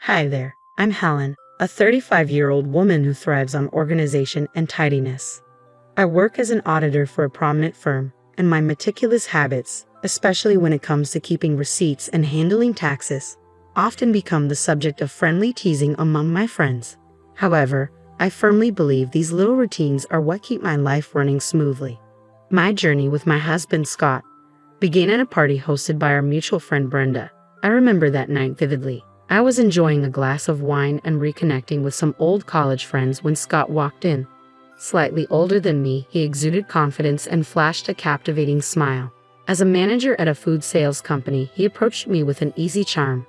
Hi there, I'm Helen, a 35-year-old woman who thrives on organization and tidiness. I work as an auditor for a prominent firm, and my meticulous habits, especially when it comes to keeping receipts and handling taxes, often become the subject of friendly teasing among my friends. However, I firmly believe these little routines are what keep my life running smoothly. My journey with my husband Scott began at a party hosted by our mutual friend Brenda. I remember that night vividly. I was enjoying a glass of wine and reconnecting with some old college friends when Scott walked in. Slightly older than me, he exuded confidence and flashed a captivating smile. As a manager at a food sales company, he approached me with an easy charm.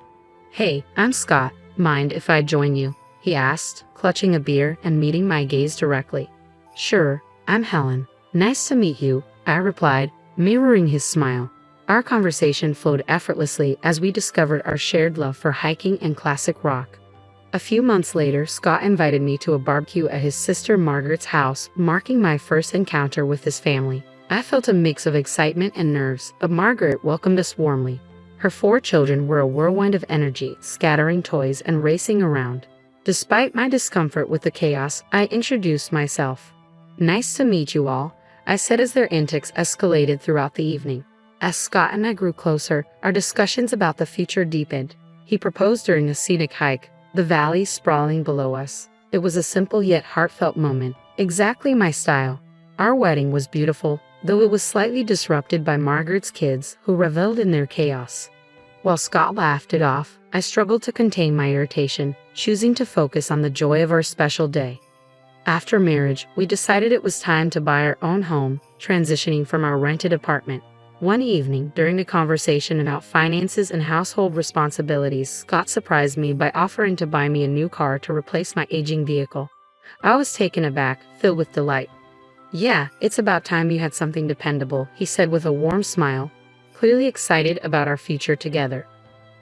"Hey, I'm Scott. Mind if I join you?" he asked, clutching a beer and meeting my gaze directly. "Sure, I'm Helen. Nice to meet you," I replied, mirroring his smile. Our conversation flowed effortlessly as we discovered our shared love for hiking and classic rock. A few months later, Scott invited me to a barbecue at his sister Margaret's house, marking my first encounter with his family. I felt a mix of excitement and nerves, but Margaret welcomed us warmly. Her 4 children were a whirlwind of energy, scattering toys and racing around. Despite my discomfort with the chaos, I introduced myself. "Nice to meet you all," I said as their antics escalated throughout the evening. As Scott and I grew closer, our discussions about the future deepened. He proposed during a scenic hike, the valley sprawling below us. It was a simple yet heartfelt moment, exactly my style. Our wedding was beautiful, though it was slightly disrupted by Margaret's kids, who reveled in their chaos. While Scott laughed it off, I struggled to contain my irritation, choosing to focus on the joy of our special day. After marriage, we decided it was time to buy our own home, transitioning from our rented apartment. One evening, during a conversation about finances and household responsibilities, Scott surprised me by offering to buy me a new car to replace my aging vehicle. I was taken aback, filled with delight. "Yeah, it's about time you had something dependable," he said with a warm smile, clearly excited about our future together.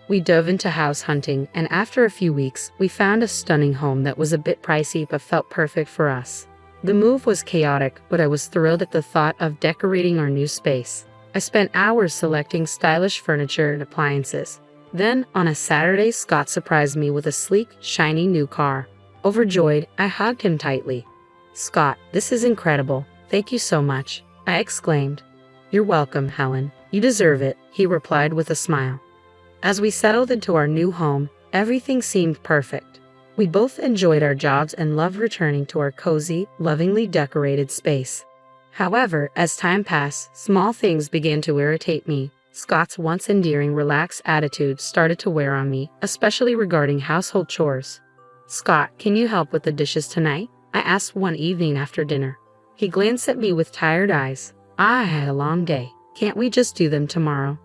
We dove into house hunting, and after a few weeks, we found a stunning home that was a bit pricey but felt perfect for us. The move was chaotic, but I was thrilled at the thought of decorating our new space. I spent hours selecting stylish furniture and appliances. Then, on a Saturday, Scott surprised me with a sleek, shiny new car. Overjoyed, I hugged him tightly. "Scott, this is incredible. Thank you so much," I exclaimed. "You're welcome, Helen. You deserve it," he replied with a smile. As we settled into our new home, everything seemed perfect. We both enjoyed our jobs and loved returning to our cozy, lovingly decorated space. However, as time passed, small things began to irritate me. Scott's once endearing, relaxed attitude started to wear on me, especially regarding household chores. "Scott, can you help with the dishes tonight?" I asked one evening after dinner. He glanced at me with tired eyes. "I had a long day. Can't we just do them tomorrow?"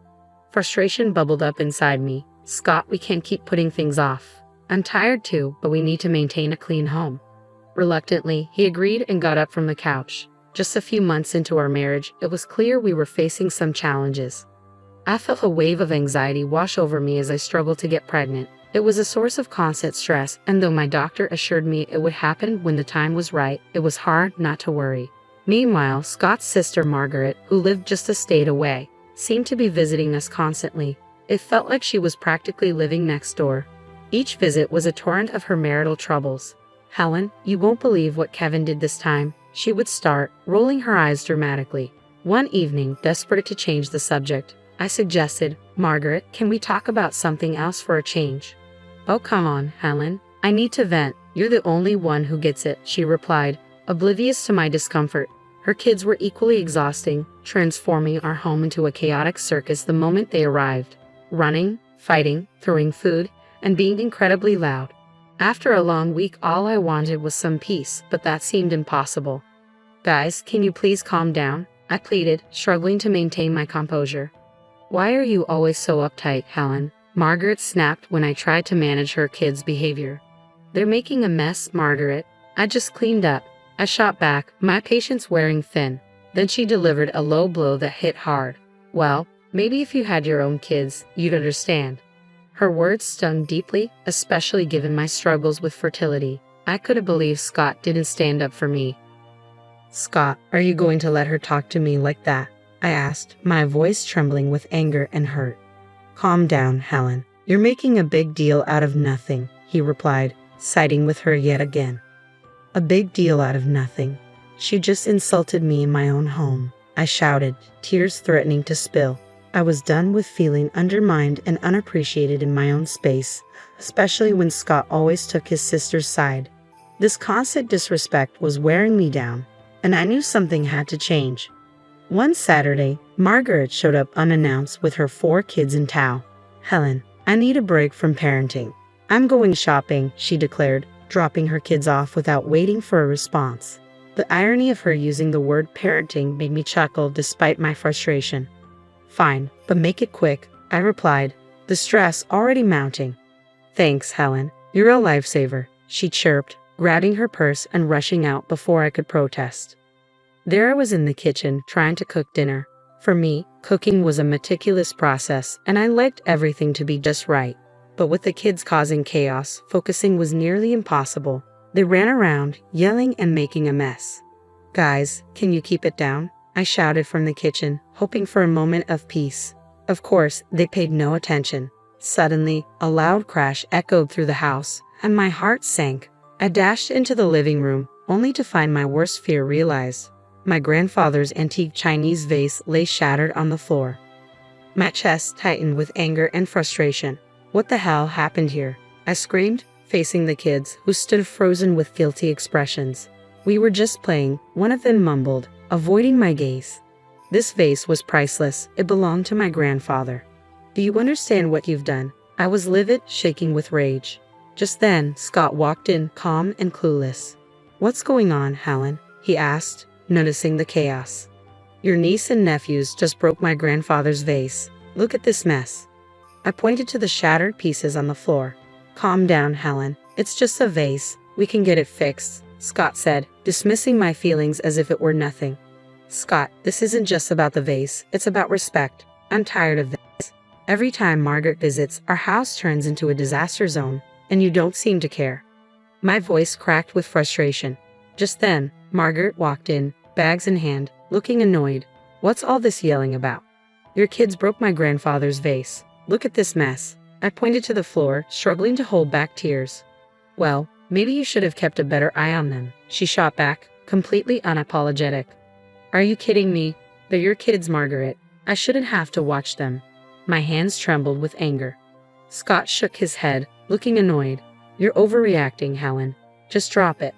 Frustration bubbled up inside me. "Scott, we can't keep putting things off. I'm tired too, but we need to maintain a clean home." Reluctantly, he agreed and got up from the couch. Just a few months into our marriage, it was clear we were facing some challenges. I felt a wave of anxiety wash over me as I struggled to get pregnant. It was a source of constant stress, and though my doctor assured me it would happen when the time was right, it was hard not to worry. Meanwhile, Scott's sister Margaret, who lived just a state away, seemed to be visiting us constantly. It felt like she was practically living next door. Each visit was a torrent of her marital troubles. "Helen, you won't believe what Kevin did this time," she would start, rolling her eyes dramatically. One evening, desperate to change the subject, I suggested, "Margaret, can we talk about something else for a change?" "Oh, come on, Helen. I need to vent. You're the only one who gets it," she replied, oblivious to my discomfort. Her kids were equally exhausting, transforming our home into a chaotic circus the moment they arrived. Running, fighting, throwing food, and being incredibly loud. After a long week, all I wanted was some peace, but that seemed impossible. "Guys, can you please calm down?" I pleaded, struggling to maintain my composure. "Why are you always so uptight, Helen?" Margaret snapped when I tried to manage her kids' behavior. "They're making a mess, Margaret. I just cleaned up," I shot back, my patience wearing thin. Then she delivered a low blow that hit hard. "Well, maybe if you had your own kids, you'd understand." Her words stung deeply, especially given my struggles with fertility. I couldn't believe Scott didn't stand up for me. "Scott, are you going to let her talk to me like that?" I asked, my voice trembling with anger and hurt. "Calm down, Helen. You're making a big deal out of nothing," he replied, siding with her yet again. A big deal out of nothing. She just insulted me in my own home, I shouted, tears threatening to spill. I was done with feeling undermined and unappreciated in my own space, especially when Scott always took his sister's side. This constant disrespect was wearing me down, and I knew something had to change. One Saturday, Margaret showed up unannounced with her 4 kids in tow. "Helen, I need a break from parenting. I'm going shopping," she declared, dropping her kids off without waiting for a response. The irony of her using the word parenting made me chuckle despite my frustration. "Fine, but make it quick," I replied, the stress already mounting. "Thanks, Helen. You're a lifesaver," she chirped, grabbing her purse and rushing out before I could protest. There I was in the kitchen trying to cook dinner. For me, cooking was a meticulous process, and I liked everything to be just right. But with the kids causing chaos, focusing was nearly impossible. They ran around, yelling and making a mess. "Guys, can you keep it down?" I shouted from the kitchen, hoping for a moment of peace. Of course, they paid no attention. Suddenly, a loud crash echoed through the house, and my heart sank. I dashed into the living room, only to find my worst fear realized. My grandfather's antique Chinese vase lay shattered on the floor. My chest tightened with anger and frustration. What the hell happened here? I screamed, facing the kids, who stood frozen with guilty expressions. "We were just playing," one of them mumbled, avoiding my gaze. "This vase was priceless. It belonged to my grandfather. Do you understand what you've done?" I was livid, shaking with rage. Just then, Scott walked in, calm and clueless. "What's going on, Helen?" he asked, noticing the chaos. "Your niece and nephews just broke my grandfather's vase. Look at this mess." I pointed to the shattered pieces on the floor. "Calm down, Helen. It's just a vase. We can get it fixed," Scott said, dismissing my feelings as if it were nothing. "Scott, this isn't just about the vase. It's about respect. I'm tired of this. Every time Margaret visits, our house turns into a disaster zone, and you don't seem to care." My voice cracked with frustration. Just then, Margaret walked in, bags in hand, looking annoyed. "What's all this yelling about?" "Your kids broke my grandfather's vase. Look at this mess." I pointed to the floor, struggling to hold back tears. "Well, maybe you should have kept a better eye on them," she shot back, completely unapologetic. "Are you kidding me? They're your kids, Margaret. I shouldn't have to watch them." My hands trembled with anger. Scott shook his head, looking annoyed. "You're overreacting, Helen. Just drop it."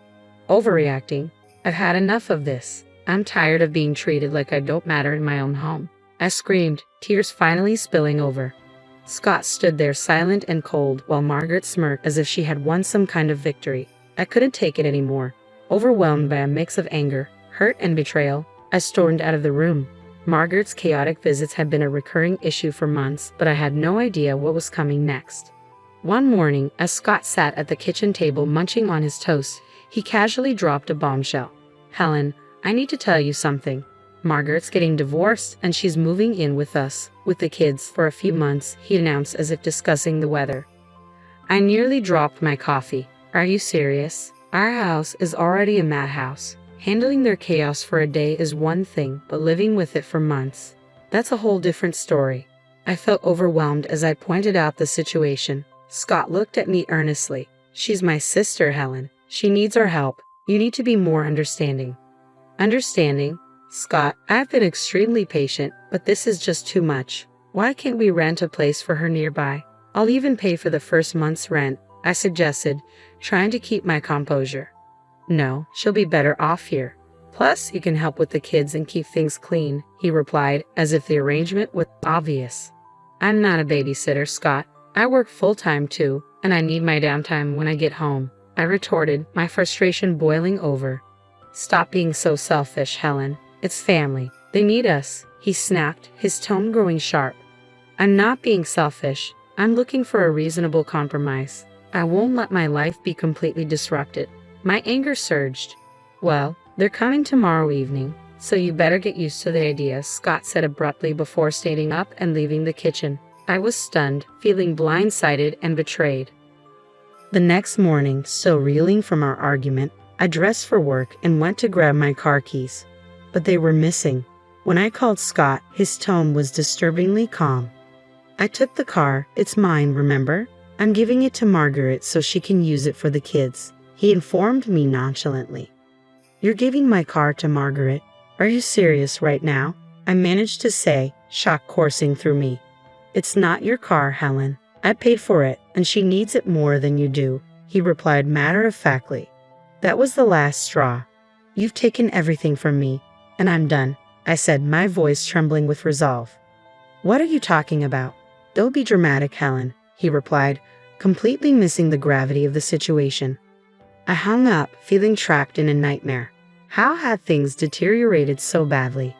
"Overreacting? I've had enough of this. I'm tired of being treated like I don't matter in my own home," I screamed, tears finally spilling over. Scott stood there silent and cold while Margaret smirked as if she had won some kind of victory. I couldn't take it anymore. Overwhelmed by a mix of anger, hurt, and betrayal, I stormed out of the room. Margaret's chaotic visits had been a recurring issue for months, but I had no idea what was coming next. One morning, as Scott sat at the kitchen table munching on his toast, he casually dropped a bombshell. "Helen, I need to tell you something. Margaret's getting divorced, and she's moving in with us, with the kids, for a few months," he announced as if discussing the weather. I nearly dropped my coffee. "Are you serious? Our house is already a madhouse. Handling their chaos for a day is one thing, but living with it for months, that's a whole different story." I felt overwhelmed as I pointed out the situation. Scott looked at me earnestly. "She's my sister, Helen. She needs our help. You need to be more understanding." "Understanding? Scott, I've been extremely patient, but this is just too much. Why can't we rent a place for her nearby? I'll even pay for the first month's rent," I suggested, trying to keep my composure. "No, she'll be better off here. Plus, you can help with the kids and keep things clean," he replied, as if the arrangement was obvious. "I'm not a babysitter, Scott. I work full-time too, and I need my downtime when I get home," I retorted, my frustration boiling over. "Stop being so selfish, Helen. It's family. They need us," he snapped, his tone growing sharp. "I'm not being selfish. I'm looking for a reasonable compromise. I won't let my life be completely disrupted." My anger surged. "Well, they're coming tomorrow evening, so you better get used to the idea," Scott said abruptly before standing up and leaving the kitchen. I was stunned, feeling blindsided and betrayed. The next morning, still reeling from our argument, I dressed for work and went to grab my car keys. But they were missing. When I called Scott, his tone was disturbingly calm. "I took the car. It's mine, remember? I'm giving it to Margaret so she can use it for the kids, he informed me nonchalantly. You're giving my car to Margaret? Are you serious right now? I managed to say, shock coursing through me. It's not your car, Helen. I paid for it, and she needs it more than you do, he replied matter-of-factly. That was the last straw. You've taken everything from me, and I'm done, I said, my voice trembling with resolve. What are you talking about? Don't be dramatic, Helen, he replied, completely missing the gravity of the situation. I hung up, feeling trapped in a nightmare. How had things deteriorated so badly?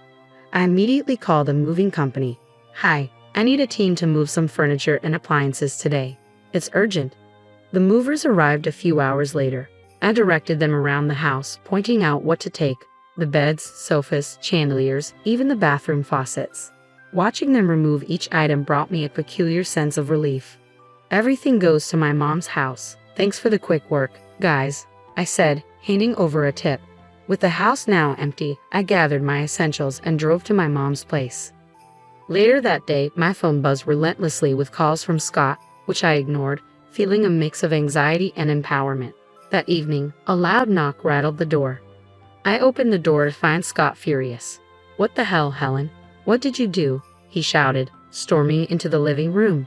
I immediately called a moving company. Hi, I need a team to move some furniture and appliances today. It's urgent. The movers arrived a few hours later. I directed them around the house, pointing out what to take: the beds, sofas, chandeliers, even the bathroom faucets. Watching them remove each item brought me a peculiar sense of relief. Everything goes to my mom's house. Thanks for the quick work, guys, I said, handing over a tip. With the house now empty, I gathered my essentials and drove to my mom's place. Later that day, my phone buzzed relentlessly with calls from Scott, which I ignored, feeling a mix of anxiety and empowerment. That evening, a loud knock rattled the door. I opened the door to find Scott furious. What the hell, Helen? What did you do? He shouted, storming into the living room.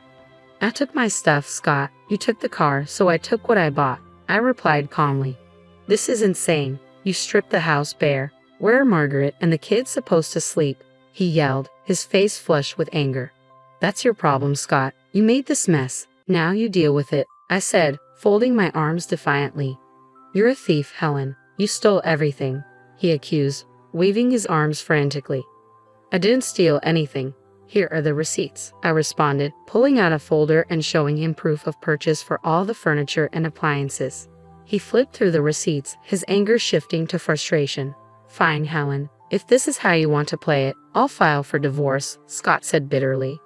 I took my stuff, Scott. You took the car, so I took what I bought, I replied calmly. This is insane. You stripped the house bare. Where are Margaret and the kids supposed to sleep? He yelled, his face flushed with anger. That's your problem, Scott. You made this mess. Now you deal with it, I said, folding my arms defiantly. You're a thief, Helen. You stole everything, he accused, waving his arms frantically. I didn't steal anything. Here are the receipts, I responded, pulling out a folder and showing him proof of purchase for all the furniture and appliances. He flipped through the receipts, his anger shifting to frustration. Fine, Helen. If this is how you want to play it, I'll file for divorce, Scott said bitterly.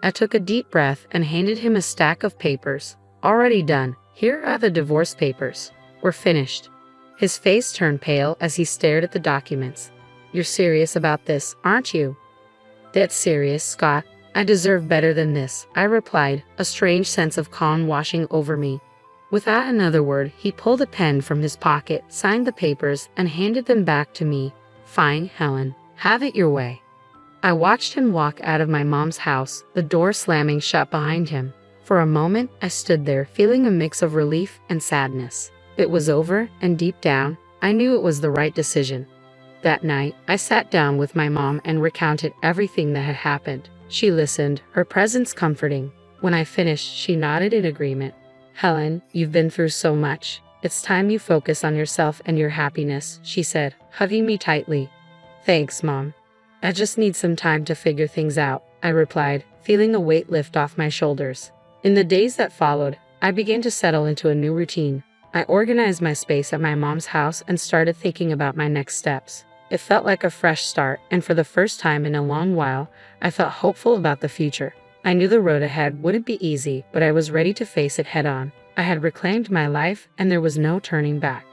I took a deep breath and handed him a stack of papers. Already done. Here are the divorce papers. We're finished. His face turned pale as he stared at the documents. You're serious about this, aren't you? Dead serious, Scott. I deserve better than this, I replied, a strange sense of calm washing over me. Without another word, he pulled a pen from his pocket, signed the papers, and handed them back to me. Fine, Helen. Have it your way. I watched him walk out of my mom's house, the door slamming shut behind him. For a moment, I stood there, feeling a mix of relief and sadness. It was over, and deep down, I knew it was the right decision. That night, I sat down with my mom and recounted everything that had happened. She listened, her presence comforting. When I finished, she nodded in agreement. Helen, you've been through so much. It's time you focus on yourself and your happiness, she said, hugging me tightly. Thanks, Mom. I just need some time to figure things out, I replied, feeling a weight lift off my shoulders. In the days that followed, I began to settle into a new routine. I organized my space at my mom's house and started thinking about my next steps. It felt like a fresh start, and for the first time in a long while, I felt hopeful about the future. I knew the road ahead wouldn't be easy, but I was ready to face it head-on. I had reclaimed my life, and there was no turning back.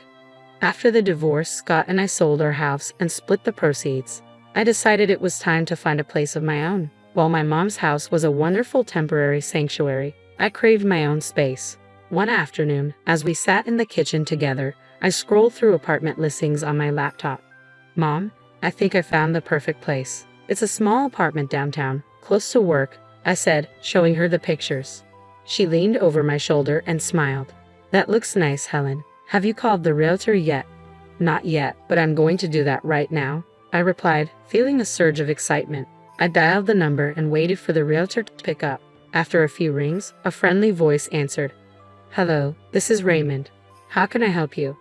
After the divorce, Scott and I sold our house and split the proceeds. I decided it was time to find a place of my own. While my mom's house was a wonderful temporary sanctuary, I craved my own space. One afternoon, as we sat in the kitchen together, I scrolled through apartment listings on my laptop. Mom, I think I found the perfect place. It's a small apartment downtown, close to work, I said, showing her the pictures. She leaned over my shoulder and smiled. That looks nice, Helen. Have you called the realtor yet? Not yet, but I'm going to do that right now, I replied, feeling a surge of excitement. I dialed the number and waited for the realtor to pick up. After a few rings, a friendly voice answered. Hello, this is Raymond. How can I help you?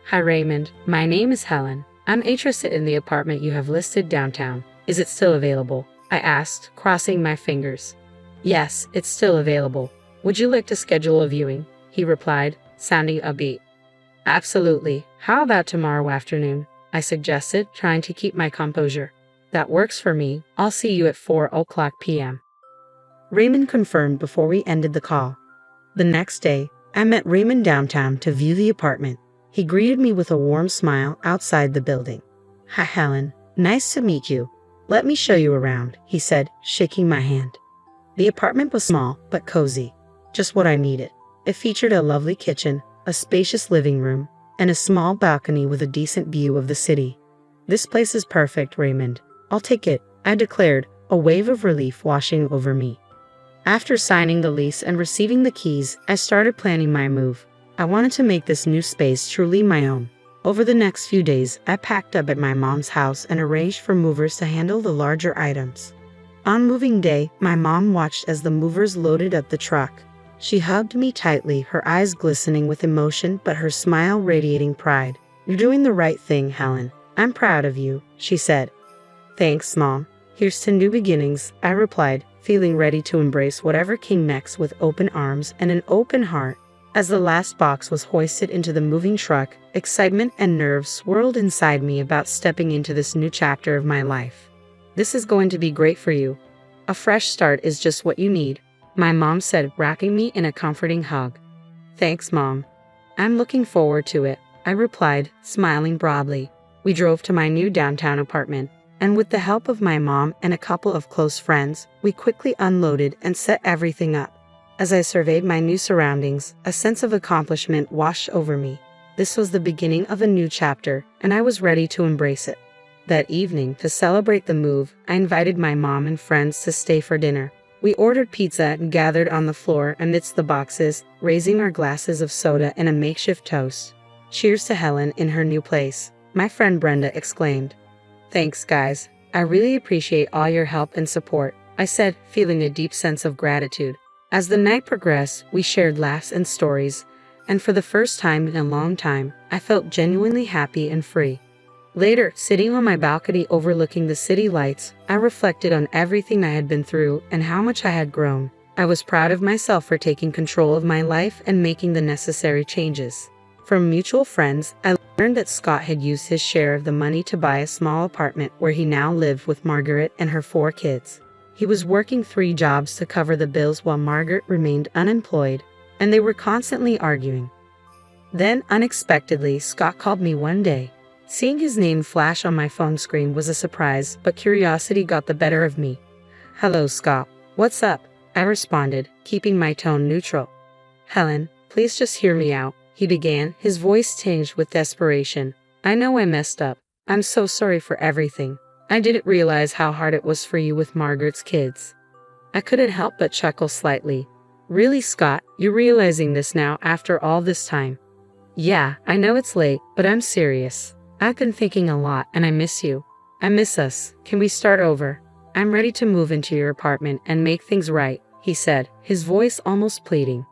Hi, Raymond. My name is Helen. I'm interested in the apartment you have listed downtown. Is it still available? I asked, crossing my fingers. Yes, it's still available. Would you like to schedule a viewing? He replied, sounding upbeat. Absolutely. How about tomorrow afternoon? I suggested, trying to keep my composure. That works for me. I'll see you at 4:00 p.m. Raymond confirmed before we ended the call. The next day, I met Raymond downtown to view the apartment. He greeted me with a warm smile outside the building. Hi, Helen. Nice to meet you. Let me show you around, he said, shaking my hand. The apartment was small but cozy. just what I needed. It featured a lovely kitchen, a spacious living room, and a small balcony with a decent view of the city. "This place is perfect, Raymond. I'll take it," I declared, a wave of relief washing over me. After signing the lease and receiving the keys, I started planning my move. I wanted to make this new space truly my own. Over the next few days, I packed up at my mom's house and arranged for movers to handle the larger items. On moving day, my mom watched as the movers loaded up the truck. She hugged me tightly, her eyes glistening with emotion but her smile radiating pride. "You're doing the right thing, Helen. I'm proud of you," she said. "Thanks, Mom. Here's to new beginnings," I replied, feeling ready to embrace whatever came next with open arms and an open heart. As the last box was hoisted into the moving truck, excitement and nerves swirled inside me about stepping into this new chapter of my life. "This is going to be great for you. A fresh start is just what you need," my mom said, wrapping me in a comforting hug. "Thanks, Mom. I'm looking forward to it," I replied, smiling broadly. We drove to my new downtown apartment, and with the help of my mom and a couple of close friends, we quickly unloaded and set everything up. As I surveyed my new surroundings, a sense of accomplishment washed over me. This was the beginning of a new chapter, and I was ready to embrace it. That evening, to celebrate the move, I invited my mom and friends to stay for dinner. We ordered pizza and gathered on the floor amidst the boxes, raising our glasses of soda and a makeshift toast. "Cheers to Helen in her new place," my friend Brenda exclaimed. "Thanks, guys. I really appreciate all your help and support," I said, feeling a deep sense of gratitude. As the night progressed, we shared laughs and stories, and for the first time in a long time, I felt genuinely happy and free. Later, sitting on my balcony overlooking the city lights, I reflected on everything I had been through and how much I had grown. I was proud of myself for taking control of my life and making the necessary changes. From mutual friends, I learned that Scott had used his share of the money to buy a small apartment where he now lived with Margaret and her 4 kids. He was working 3 jobs to cover the bills while Margaret remained unemployed, and they were constantly arguing. Then, unexpectedly, Scott called me one day. Seeing his name flash on my phone screen was a surprise, but curiosity got the better of me. "Hello, Scott. What's up?" I responded, keeping my tone neutral. "Helen, please just hear me out," he began, his voice tinged with desperation. "I know I messed up. I'm so sorry for everything. I didn't realize how hard it was for you with Margaret's kids." I couldn't help but chuckle slightly. "Really, Scott, you're realizing this now after all this time?" "Yeah, I know it's late, but I'm serious. I've been thinking a lot and I miss you. I miss us. Can we start over? I'm ready to move into your apartment and make things right," he said, his voice almost pleading.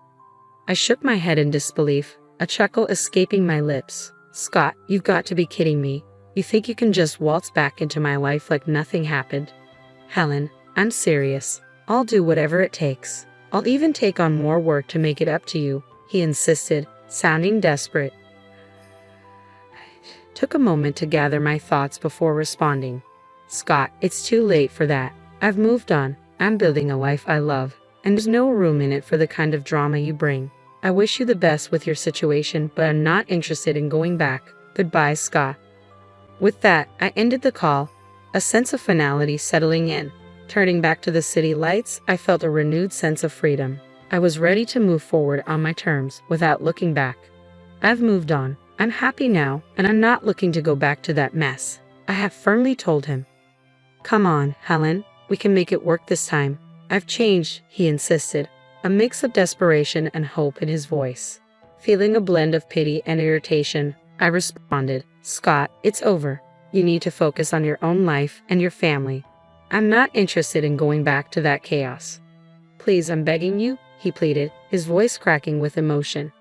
I shook my head in disbelief, a chuckle escaping my lips. "Scott, you've got to be kidding me. You think you can just waltz back into my life like nothing happened?" "Helen, I'm serious. I'll do whatever it takes. I'll even take on more work to make it up to you," he insisted, sounding desperate. I took a moment to gather my thoughts before responding. "Scott, it's too late for that. I've moved on. I'm building a life I love, and there's no room in it for the kind of drama you bring. I wish you the best with your situation, but I'm not interested in going back. Goodbye, Scott." With that, I ended the call, a sense of finality settling in. Turning back to the city lights, I felt a renewed sense of freedom. I was ready to move forward on my terms without looking back. I've moved on. I'm happy now, and I'm not looking to go back to that mess, I have firmly told him. "Come on, Helen, we can make it work this time. I've changed," he insisted, a mix of desperation and hope in his voice. Feeling a blend of pity and irritation, I responded, "Scott, it's over. You need to focus on your own life and your family. I'm not interested in going back to that chaos." "Please, I'm begging you," he pleaded, his voice cracking with emotion.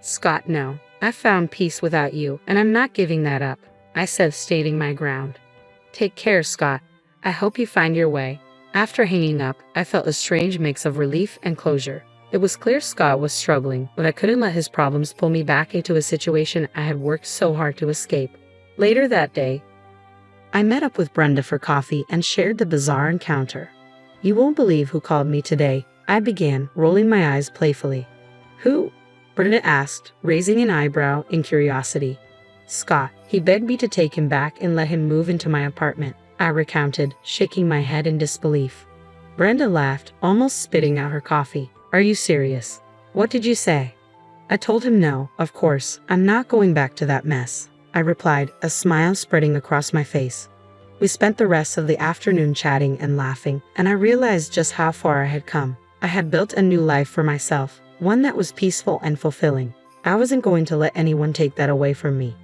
"Scott, no. I've found peace without you, and I'm not giving that up," I said, stating my ground. "Take care, Scott. I hope you find your way." After hanging up, I felt a strange mix of relief and closure. It was clear Scott was struggling, but I couldn't let his problems pull me back into a situation I had worked so hard to escape. Later that day, I met up with Brenda for coffee and shared the bizarre encounter. "You won't believe who called me today," I began, rolling my eyes playfully. "Who?" Brenda asked, raising an eyebrow in curiosity. "Scott. He begged me to take him back and let him move into my apartment," I recounted, shaking my head in disbelief. Brenda laughed, almost spitting out her coffee. Are you serious? What did you say? I told him no, of course, I'm not going back to that mess, I replied, a smile spreading across my face. We spent the rest of the afternoon chatting and laughing, and I realized just how far I had come. I had built a new life for myself, one that was peaceful and fulfilling. I wasn't going to let anyone take that away from me.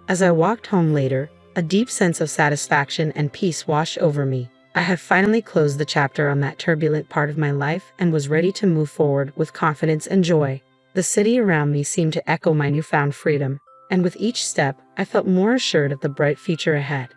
As I walked home later, a deep sense of satisfaction and peace washed over me. I had finally closed the chapter on that turbulent part of my life and was ready to move forward with confidence and joy. The city around me seemed to echo my newfound freedom, and with each step, I felt more assured of the bright future ahead.